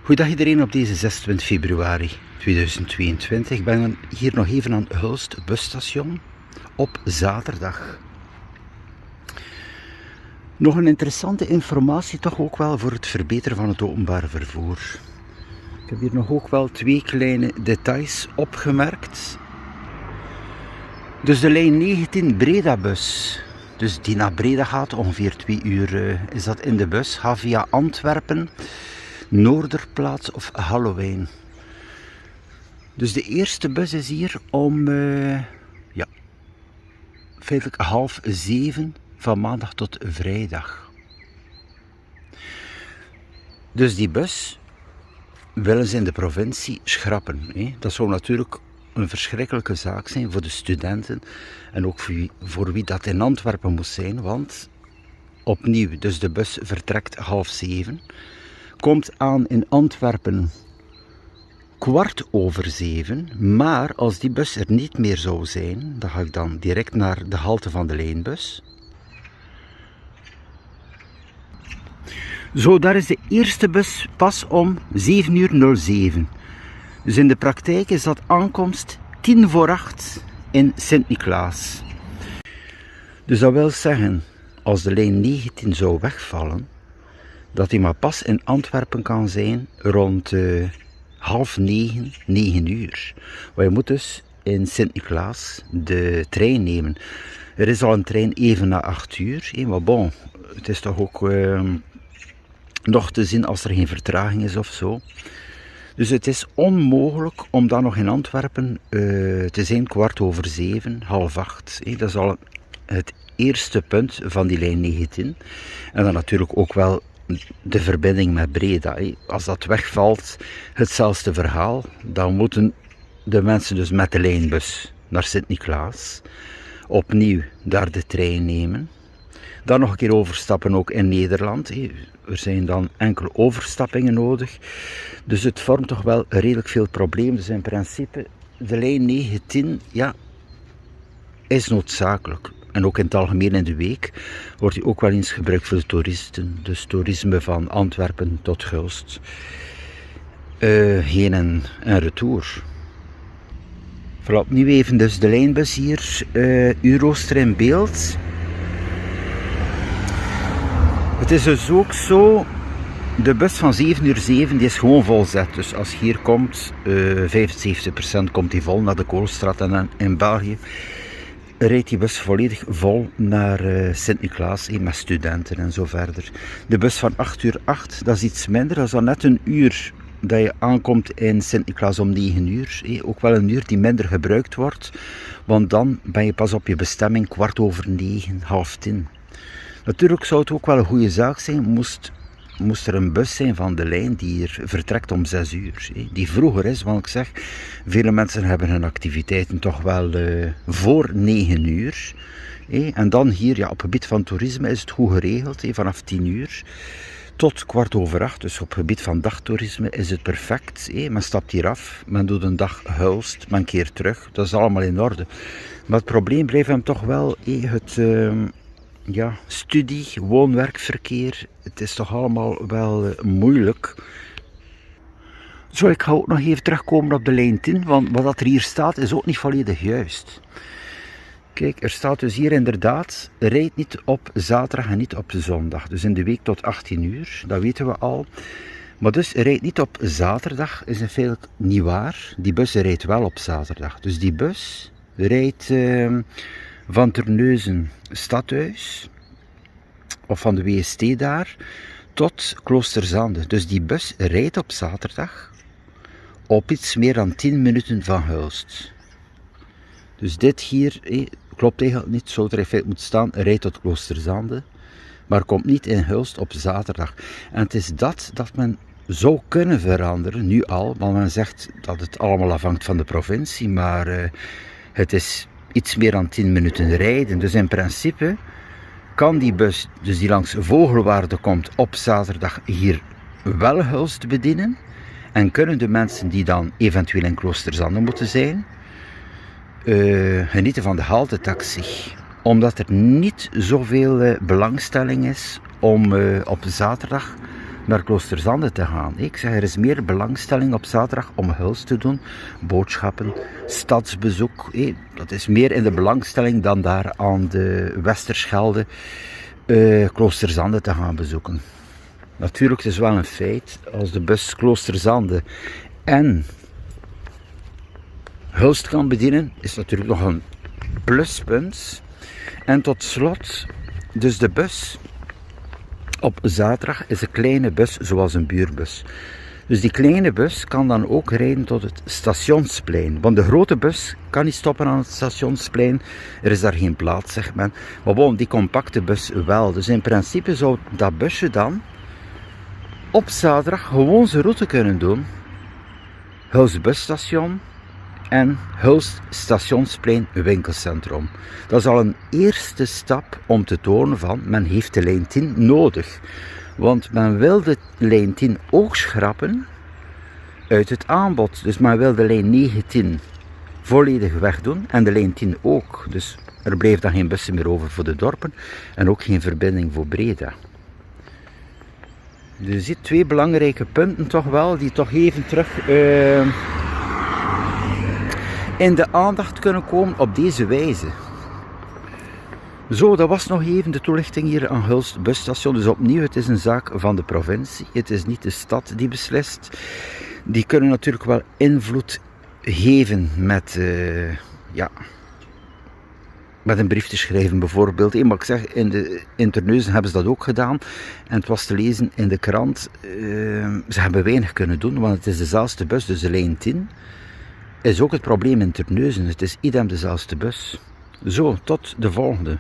Goedendag iedereen op deze 26 februari 2022. Ik ben hier nog even aan Hulst busstation op zaterdag. Nog een interessante informatie toch ook wel voor het verbeteren van het openbaar vervoer. Ik heb hier nog ook wel twee kleine details opgemerkt. Dus de lijn 19 Breda-bus, dus die naar Breda gaat, ongeveer 2 uur is dat in de bus, gaat via Antwerpen, Noorderplaats of Halloween. Dus de eerste bus is hier om feitelijk 6:30 van maandag tot vrijdag. Dus die bus willen ze in de provincie schrappen. Dat zou natuurlijk een verschrikkelijke zaak zijn voor de studenten en ook voor wie dat in Antwerpen moest zijn, want opnieuw, dus de bus vertrekt 6:30, komt aan in Antwerpen 6:15, maar als die bus er niet meer zou zijn, dan ga ik dan direct naar de halte van de lijnbus. Zo, daar is de eerste bus pas om 7:07. Dus in de praktijk is dat aankomst 7:50 in Sint-Niklaas. Dus dat wil zeggen, als de lijn 19 zou wegvallen, dat hij maar pas in Antwerpen kan zijn rond 8:30, 9 uur. Maar je moet dus in Sint-Niklaas de trein nemen. Er is al een trein even na 8 uur, maar bon, het is toch ook nog te zien als er geen vertraging is of zo. Dus het is onmogelijk om dan nog in Antwerpen te zijn 7:15, 7:30. Dat is al het eerste punt van die lijn 19. En dan natuurlijk ook wel de verbinding met Breda. Als dat wegvalt, hetzelfde verhaal. Dan moeten de mensen dus met de lijnbus naar Sint-Niklaas opnieuw daar de trein nemen. Dan nog een keer overstappen ook in Nederland. Er zijn dan enkele overstappingen nodig. Dus het vormt toch wel redelijk veel problemen. Dus in principe, de lijn 19 is noodzakelijk. En ook in het algemeen in de week wordt die ook wel eens gebruikt voor de toeristen. Dus toerisme van Antwerpen tot Hulst. Heen en retour. Voilà, opnieuw even dus de lijnbus hier. Eurooster in beeld. Het is dus ook zo, de bus van 7:07 die is gewoon volzet. Dus als je hier komt, 75% komt die vol naar de Koolstraat. En in België rijdt die bus volledig vol naar Sint-Niklaas, met studenten en zo verder. De bus van 8:08, dat is iets minder, dat is dan net een uur dat je aankomt in Sint-Niklaas om 9 uur. Ook wel een uur die minder gebruikt wordt, want dan ben je pas op je bestemming 9:15, 9:30. Natuurlijk zou het ook wel een goede zaak zijn, moest er een bus zijn van de lijn die hier vertrekt om 6 uur. Die vroeger is, want ik zeg, vele mensen hebben hun activiteiten toch wel voor 9 uur. En dan hier, op het gebied van toerisme is het goed geregeld, vanaf 10 uur tot 7:15. Dus op het gebied van dagtoerisme is het perfect. Men stapt hier af, men doet een dag Hulst, men keert terug. Dat is allemaal in orde. Maar het probleem blijft hem toch wel het studie, woon-werkverkeer. Het is toch allemaal wel moeilijk. Zo, ik ga ook nog even terugkomen op de lijn 10, want wat er hier staat is ook niet volledig juist. Kijk, er staat dus hier inderdaad, rijdt niet op zaterdag en niet op zondag. Dus in de week tot 18 uur, dat weten we al. Maar dus rijdt niet op zaterdag, is in feite niet waar. Die bus rijdt wel op zaterdag. Dus die bus rijdt van Terneuzen Stadhuis, of van de WST daar, tot Kloosterzande. Dus die bus rijdt op zaterdag op iets meer dan 10 minuten van Hulst. Dus dit hier klopt eigenlijk niet, zou er in feite moeten staan, rijdt tot Kloosterzande, maar komt niet in Hulst op zaterdag. En het is dat men zou kunnen veranderen, nu al, want men zegt dat het allemaal afhangt van de provincie, maar het is iets meer dan 10 minuten rijden. Dus in principe kan die bus, dus die langs Vogelwaarde komt, op zaterdag hier wel Hulst bedienen. En kunnen de mensen die dan eventueel in Kloosterzande moeten zijn, genieten van de haltetaxi. Omdat er niet zoveel belangstelling is om op zaterdag naar Kloosterzande te gaan. Ik zeg, er is meer belangstelling op zaterdag om Hulst te doen, boodschappen, stadsbezoek. Dat is meer in de belangstelling dan daar aan de Westerschelde Kloosterzande te gaan bezoeken. Natuurlijk, het is wel een feit, als de bus Kloosterzande en Hulst kan bedienen, is natuurlijk nog een pluspunt. En tot slot, dus de bus op zaterdag is een kleine bus zoals een buurbus. Dus die kleine bus kan dan ook rijden tot het stationsplein. Want de grote bus kan niet stoppen aan het stationsplein. Er is daar geen plaats, zegt men. Maar bon, die compacte bus wel. Dus in principe zou dat busje dan op zaterdag gewoon zijn route kunnen doen. Hulst busstation en Hulst stationsplein winkelcentrum. Dat is al een eerste stap om te tonen van men heeft de lijn 10 nodig. Want men wil de lijn 10 ook schrappen uit het aanbod. Dus men wil de lijn 19 volledig wegdoen en de lijn 10 ook. Dus er blijft dan geen bussen meer over voor de dorpen en ook geen verbinding voor Breda. Dus je ziet twee belangrijke punten toch wel, die toch even terug in de aandacht kunnen komen op deze wijze. Zo, dat was nog even de toelichting hier aan Hulst busstation. Dus opnieuw, het is een zaak van de provincie. Het is niet de stad die beslist. Die kunnen natuurlijk wel invloed geven met, met een brief te schrijven bijvoorbeeld. Maar ik zeg, in Terneuzen hebben ze dat ook gedaan. En het was te lezen in de krant. Ze hebben weinig kunnen doen, want het is dezelfde bus, dus de lijn 10 is ook het probleem in Terneuzen. Het is idem dezelfde bus. Zo, tot de volgende.